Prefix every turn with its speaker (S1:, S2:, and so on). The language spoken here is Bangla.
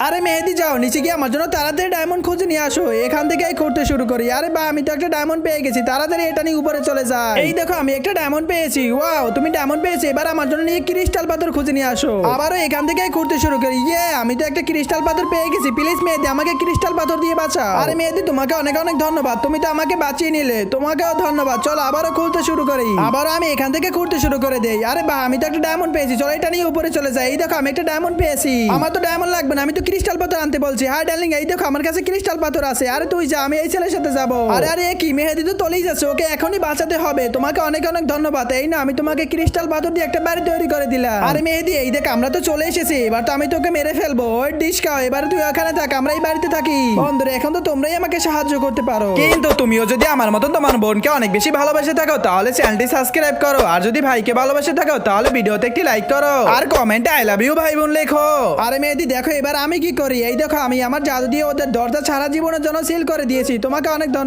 S1: আরে মেহেদি যাও নিচে গিয়ে আমার জন্য তাড়াতাড়ি ডায়মন্ড খুঁজে নিয়ে আসো, এখান থেকেই করতে শুরু করি। আরে বা আমি তো একটা ডায়মন্ড পেয়ে গেছি, তাড়াতাড়ি এটা নিয়ে উপরে চলে যায়। এই দেখো আমি একটা ডায়মন্ড পেয়েছি। ওয়াও তুমি ডায়মন্ড পেয়েছো, এবার আমার জন্য নিয়ে ক্রিস্টাল পাথর খুঁজে নিয়ে আসো। আবারও এখান থেকেই করতে শুরু করি। আমি তো একটা ক্রিস্টাল পাথর পেয়ে গেছি। প্লিজ মেহেদি আমাকে ক্রিস্টাল পাথর দিয়ে বাঁচাও। আরে মেহেদি তোমাকে অনেক অনেক ধন্যবাদ, তুমি তো আমাকে বাঁচিয়ে নিলে, তোমাকেও ধন্যবাদ। চলো আবারও খুলতে শুরু করি। আবারও আমি এখান থেকে করতে শুরু করে দেই। আরে বা আমি তো একটা ডায়মন্ড পেয়েছি, চলো এটা নিয়ে উপরে চলে যাই। এই দেখো আমি একটা ডায়মন্ড পেয়েছি। আমার তো ডায়মন্ড লাগবে না, আমি তো ক্রিস্টাল পাথর আনতে বলছি। হ্যাঁ ডার্লিং এই দেখো আমার কাছে ক্রিস্টাল পাথর আছে। আরে তুই যা, আমি এই ছেলের সাথে যাবো। আরে আরে কি মেহেদি তো চলেই যাচ্ছে, ওকে এখনই বাঁচাতে হবে। তোমাকে অনেক অনেক ধন্যবাদ। এই না আমি তোমাকে ক্রিস্টাল পাথর দিয়ে একটা বাড়ি তৈরি করে দিলাম। আরে মেহেদি এই দেখ আমরা তো চলে এসেছি, এবার তো আমি তোকে মেরে ফেলবো। ওই ডিশ খাও, এবার তুই ওখানে থাক, আমরা এই বাড়িতে থাকি। বন্ধুরা এখন তো তোমরাই আমাকে সাহায্য করতে পারো, কিন্তু তুমিও যদি আমার মতন তোমার বোনকে অনেক বেশি ভালোবেসে থাকো তাহলে চ্যানেলটি সাবস্ক্রাইব করো, আর যদি ভাইকে ভালোবেসে থাকো তাহলে ভিডিওতে একটি লাইক করো, আর কমেন্টে আই লাভ ইউ ভাই বোন লেখো। আরে মেহেদি দেখো এবার আমি কি করি। এই দেখো আমি আমার জাদু দিয়ে ওদের দরজা সারা জীবনের জন্য সিল করে দিয়েছি। তোমাকে অনেক ধন্যবাদ।